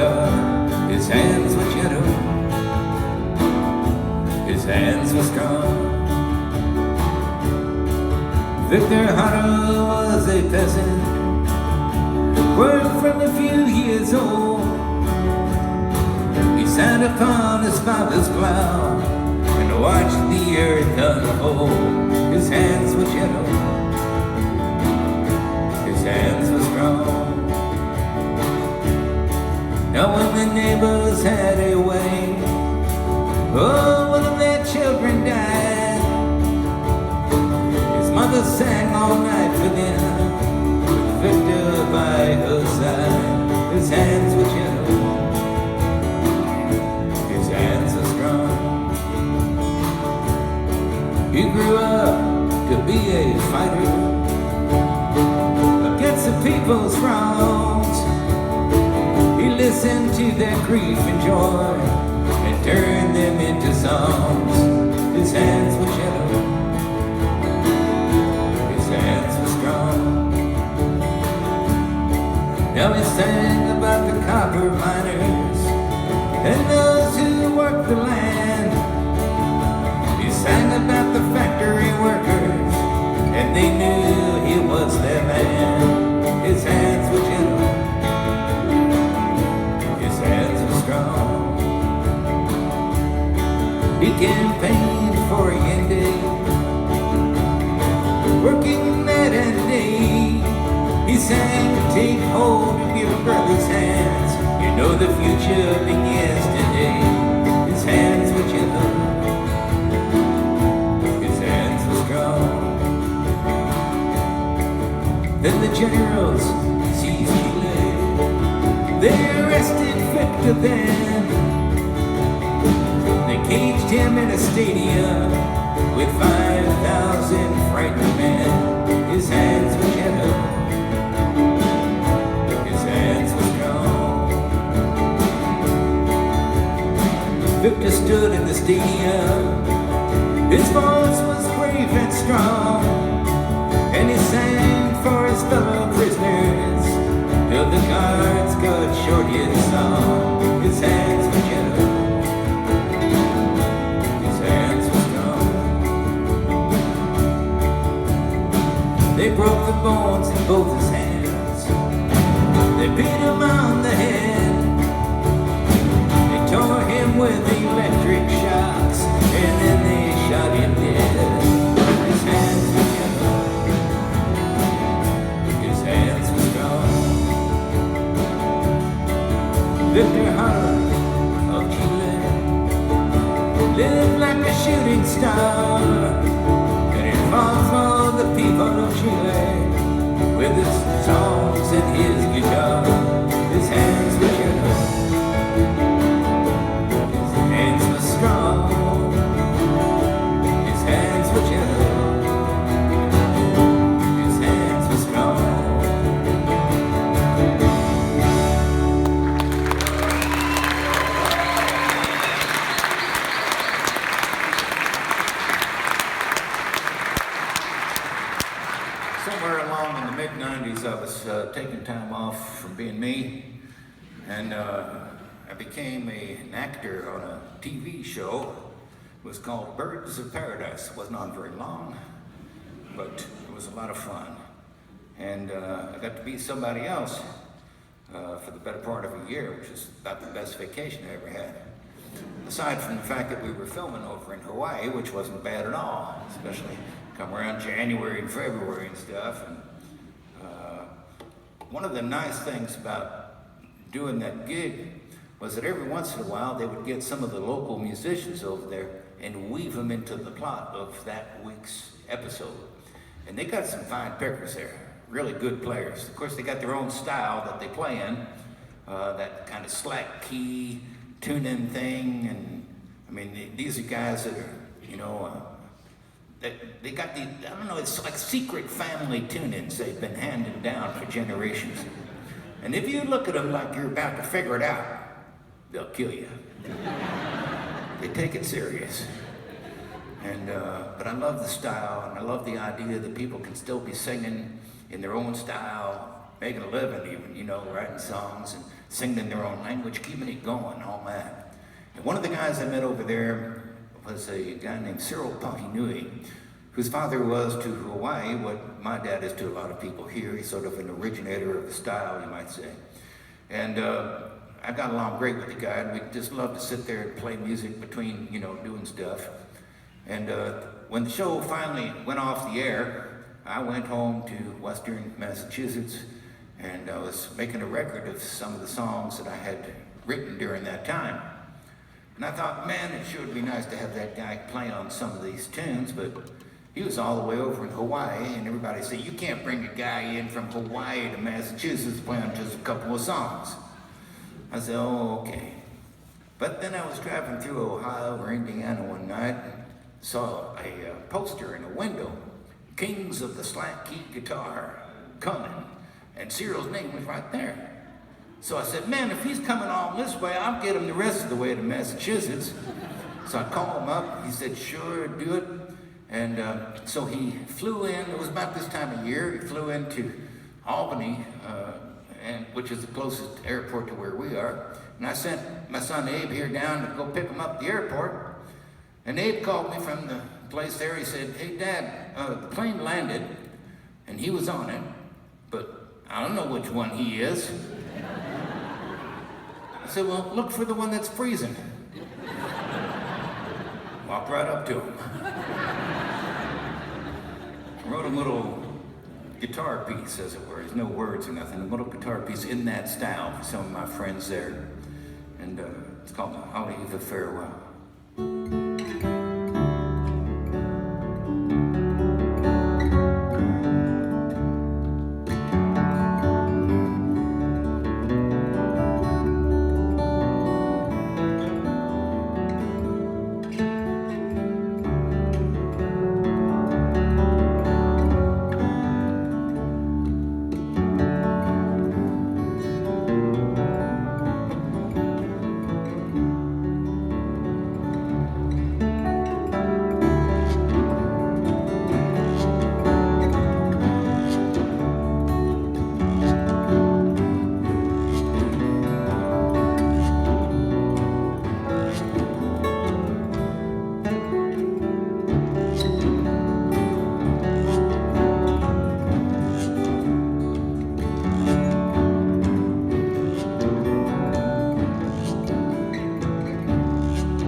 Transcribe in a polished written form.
guitar. His hands were gentle, his hands were strong. Victor Jara was a peasant, worked from a few years old. He sat upon his father's plow and watched the earth unfold. His hands were gentle, his hands were strong. Now when the neighbors had a way, oh, one of their children died. His mother sang all night for them, with Victor by her side. His hands were gentle, his hands were strong. He grew up to be a fighter against the people's wrongs. He listened to their grief and joy and turned them into songs. His hands were gentle, his hands were strong. Now he sang about the copper miners and those who worked the land. He sang about the factory workers, and they knew he was their man. His hands were gentle, his hands were strong. He campaigned for Allende, working night and day. He sang, take hold of your brother's hands, you know the future begins today. His hands were gentle, his hands were strong. Then the generals seized Chile, they arrested Victor then. They caged him in a stadium with 5,000 frightened men. His hands were gentle, his hands were strong. Victor stood in the stadium, his voice was brave and strong, and he sang for his fellow prisoners till the guards cut short his song. His hands were gentle, his hands were strong. They broke the bones in both his hands, they beat him on the head, they tore him with electric shocks, and then they shot him dead. His hands were gentle, his hands were strong. Victor Jara of Chile lived like a shooting star, and he fought for the people of Chile with his songs and his guitar. His hands were gentle, his hands were strong. His hands were gentle, his hands were strong. Somewhere along in the mid-90s, I was taking time off from being me, and I became an actor on a TV show. It was called Birds of Paradise. It wasn't on very long, but it was a lot of fun. And I got to be somebody else for the better part of a year, which was about the best vacation I ever had. Aside from the fact that we were filming over in Hawaii, which wasn't bad at all, especially come around January and February and stuff. And one of the nice things about doing that gig was that every once in a while they would get some of the local musicians over there and weave them into the plot of that week's episode. And they got some fine pickers there, really good players. Of course, they got their own style that they play in, that kind of slack key tune-in thing. And I mean, these are guys that are, you know, they got the, I don't know, it's like secret family tune-ins they've been handed down for generations. And if you look at them like you're about to figure it out, they'll kill you. They take it serious. And but I love the style, and I love the idea that people can still be singing in their own style making a living even, you know, writing songs and singing in their own language, keeping it going, all that. And one of the guys I met over there was a guy named Cyril Pahinui, whose father was to Hawaii what my dad is to a lot of people here. He's sort of an originator of the style, you might say. And I got along great with the guy, and we just loved to sit there and play music between, you know, doing stuff. And when the show finally went off the air, I went home to Western Massachusetts, and I was making a record of some of the songs that I had written during that time. And I thought, man, it sure would be nice to have that guy play on some of these tunes, but he was all the way over in Hawaii, and everybody said, you can't bring a guy in from Hawaii to Massachusetts playing just a couple of songs. I said, oh, okay. But then I was driving through Ohio or Indiana one night and saw a poster in a window, Kings of the Slack Key Guitar coming, and Cyril's name was right there. So I said, man, if he's coming all this way, I'll get him the rest of the way to Massachusetts. So I called him up. He said, sure, do it. And so he flew in. It was about this time of year. He flew into Albany, which is the closest airport to where we are. And I sent my son Abe here down to go pick him up at the airport. And Abe called me from the place there. He said, hey, Dad, the plane landed, and he was on it, but I don't know which one he is. I said, well, look for the one that's freezing. Walked right up to him. Wrote a little guitar piece, as it were. There's no words or nothing. A little guitar piece in that style for some of my friends there. And it's called the Holiday of Farewell.